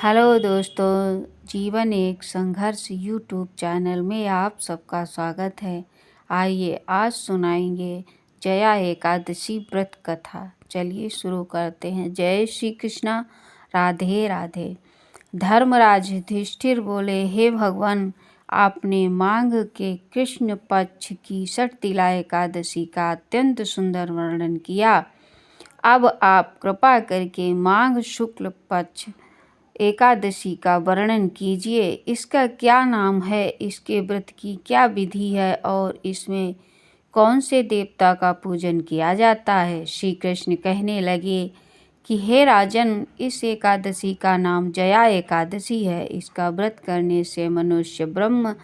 Hello दोस्तों, जीवन एक संघर्ष यूट्यूब चैनल में आप सबका स्वागत है। आइए आज सुनाएंगे जया एकादशी व्रत कथा। चलिए शुरू करते हैं। जय श्री कृष्णा, राधे राधे। धर्मराज युधिष्ठिर बोले, हे भगवान, आपने माघ के कृष्ण पक्ष की षटतिला एकादशी का अत्यंत सुंदर वर्णन किया। अब आप कृपा करके माघ शुक्ल पक्ष एकादशी का वर्णन कीजिए। इसका क्या नाम है, इसके व्रत की क्या विधि है और इसमें कौन से देवता का पूजन किया जाता है। श्री कृष्ण कहने लगे कि हे राजन, इस एकादशी का नाम जया एकादशी है। इसका व्रत करने से मनुष्य ब्रह्म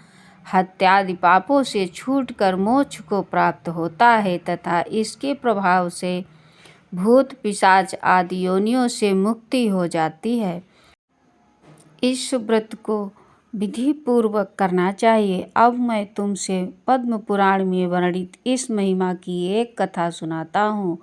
हत्यादि पापों से छूटकर मोक्ष को प्राप्त होता है तथा इसके प्रभाव से भूत पिशाच आदि योनियों से मुक्ति हो जाती है। इस व्रत को विधि पूर्वक करना चाहिए। अब मैं तुमसे पद्म पुराण में वर्णित इस महिमा की एक कथा सुनाता हूँ।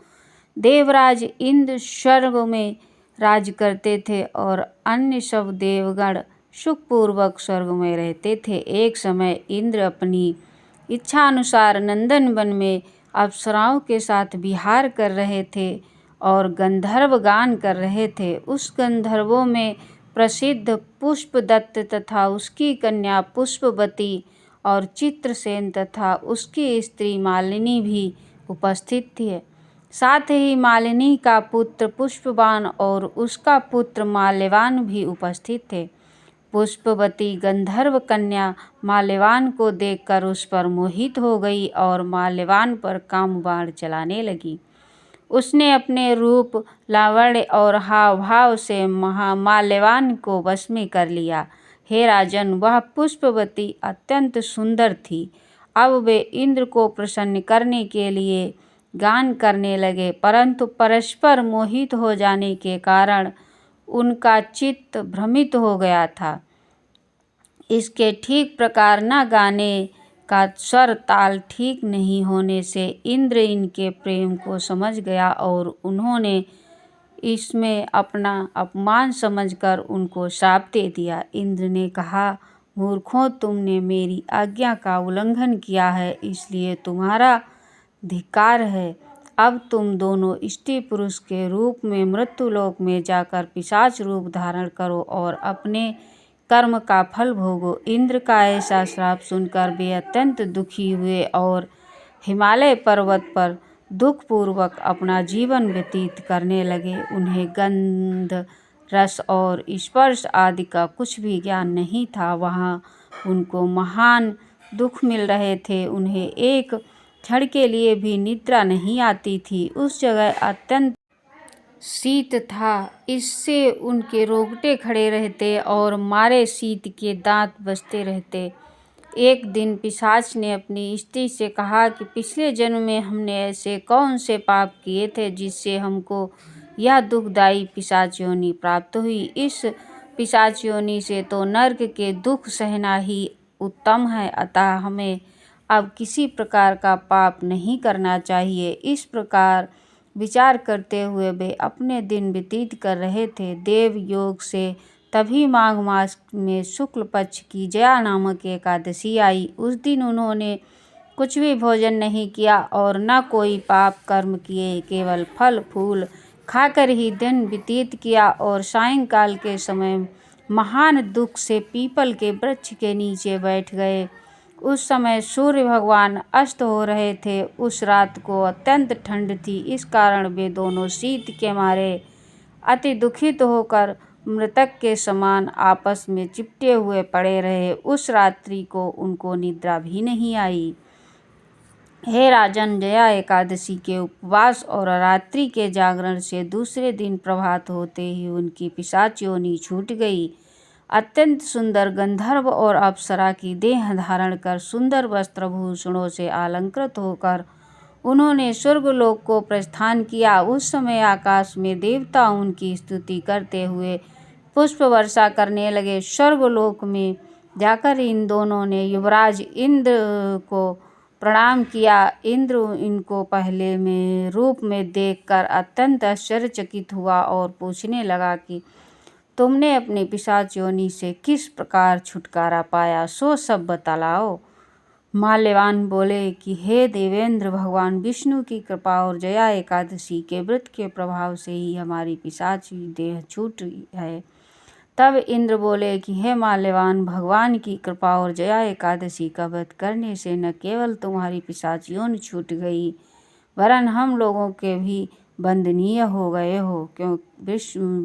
देवराज इंद्र स्वर्ग में राज करते थे और अन्य सब देवगण सुखपूर्वक स्वर्ग में रहते थे। एक समय इंद्र अपनी इच्छा अनुसार नंदन वन में अप्सराओं के साथ विहार कर रहे थे और गंधर्व गान कर रहे थे। उस गंधर्वों में प्रसिद्ध पुष्पदत्त तथा उसकी कन्या पुष्पवती और चित्रसेन तथा उसकी स्त्री मालिनी भी उपस्थित थी। साथ ही मालिनी का पुत्र पुष्पवान और उसका पुत्र माल्यवान भी उपस्थित थे। पुष्पवती गंधर्व कन्या माल्यवान को देखकर उस पर मोहित हो गई और माल्यवान पर काम बाण चलाने लगी। उसने अपने रूप, लावण्य और हाव भाव से माल्यवान को वश में कर लिया। हे राजन, वह पुष्पवती अत्यंत सुंदर थी। अब वे इंद्र को प्रसन्न करने के लिए गान करने लगे, परंतु परस्पर मोहित हो जाने के कारण उनका चित्त भ्रमित हो गया था। इसके ठीक प्रकार न गाने का स्वर ताल ठीक नहीं होने से इंद्र इनके प्रेम को समझ गया और उन्होंने इसमें अपना अपमान समझकर उनको श्राप दे दिया। इंद्र ने कहा, मूर्खों, तुमने मेरी आज्ञा का उल्लंघन किया है, इसलिए तुम्हारा धिक्कार है। अब तुम दोनों स्त्री पुरुष के रूप में मृत्युलोक में जाकर पिशाच रूप धारण करो और अपने कर्म का फल भोगो। इंद्र का ऐसा श्राप सुनकर वे अत्यंत दुखी हुए और हिमालय पर्वत पर दुखपूर्वक अपना जीवन व्यतीत करने लगे। उन्हें गंध, रस और स्पर्श आदि का कुछ भी ज्ञान नहीं था। वहाँ उनको महान दुख मिल रहे थे। उन्हें एक क्षण के लिए भी निद्रा नहीं आती थी। उस जगह अत्यंत शीत था, इससे उनके रोंगटे खड़े रहते और मारे शीत के दांत बजते रहते। एक दिन पिशाच ने अपनी स्त्री से कहा कि पिछले जन्म में हमने ऐसे कौन से पाप किए थे जिससे हमको यह दुखदायी पिशाच योनि प्राप्त हुई। इस पिशाच योनि से तो नरक के दुख सहना ही उत्तम है, अतः हमें अब किसी प्रकार का पाप नहीं करना चाहिए। इस प्रकार विचार करते हुए वे अपने दिन व्यतीत कर रहे थे। देव योग से तभी माघ मास में शुक्ल पक्ष की जया नामक एकादशी आई। उस दिन उन्होंने कुछ भी भोजन नहीं किया और न कोई पाप कर्म किए, केवल फल फूल खाकर ही दिन व्यतीत किया और सायंकाल के समय महान दुख से पीपल के वृक्ष के नीचे बैठ गए। उस समय सूर्य भगवान अस्त हो रहे थे। उस रात को अत्यंत ठंड थी, इस कारण वे दोनों शीत के मारे अति दुखित होकर मृतक के समान आपस में चिपटे हुए पड़े रहे। उस रात्रि को उनको निद्रा भी नहीं आई। हे राजन, जया एकादशी के उपवास और रात्रि के जागरण से दूसरे दिन प्रभात होते ही उनकी पिशाच योनि छूट गई। अत्यंत सुंदर गंधर्व और अप्सरा की देह धारण कर सुंदर वस्त्रभूषणों से अलंकृत होकर उन्होंने स्वर्गलोक को प्रस्थान किया। उस समय आकाश में देवता उनकी स्तुति करते हुए पुष्प वर्षा करने लगे। स्वर्गलोक में जाकर इन दोनों ने युवराज इंद्र को प्रणाम किया। इंद्र इनको पहले में रूप में देखकर अत्यंत आश्चर्यचकित हुआ और पूछने लगा कि तुमने अपने पिशाच योनि से किस प्रकार छुटकारा पाया, सो सब बतलाओ। माल्यवान बोले कि हे देवेंद्र, भगवान विष्णु की कृपा और जया एकादशी के व्रत के प्रभाव से ही हमारी पिशाच देह छूट है। तब इंद्र बोले कि हे माल्यवान, भगवान की कृपा और जया एकादशी का व्रत करने से न केवल तुम्हारी पिशाच योनि छूट गई, वरन हम लोगों के भी वंदनीय हो गए हो, क्यों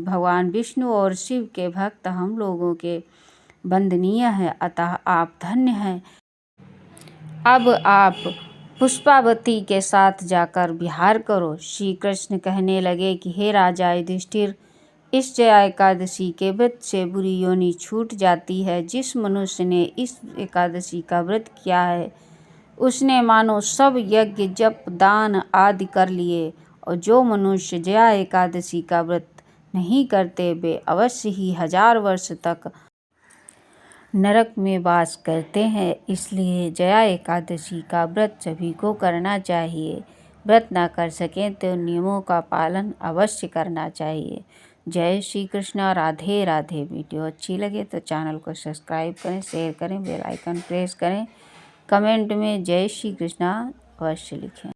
भगवान विष्णु और शिव के भक्त हम लोगों के वंदनीय हैं, अतः आप धन्य हैं। अब आप पुष्पावती के साथ जाकर विहार करो। श्री कृष्ण कहने लगे कि हे राजा युधिष्ठिर, इस जया एकादशी के व्रत से बुरी योनि छूट जाती है। जिस मनुष्य ने इस एकादशी का व्रत किया है, उसने मानो सब यज्ञ जप दान आदि कर लिए, और जो मनुष्य जया एकादशी का व्रत नहीं करते, वे अवश्य ही 1000 वर्ष तक नरक में वास करते हैं। इसलिए जया एकादशी का व्रत सभी को करना चाहिए। व्रत ना कर सकें तो नियमों का पालन अवश्य करना चाहिए। जय श्री कृष्णा। राधे राधे। वीडियो अच्छी लगे तो चैनल को सब्सक्राइब करें, शेयर करें, बेल आइकन प्रेस करें, कमेंट में जय श्री कृष्णा अवश्य लिखें।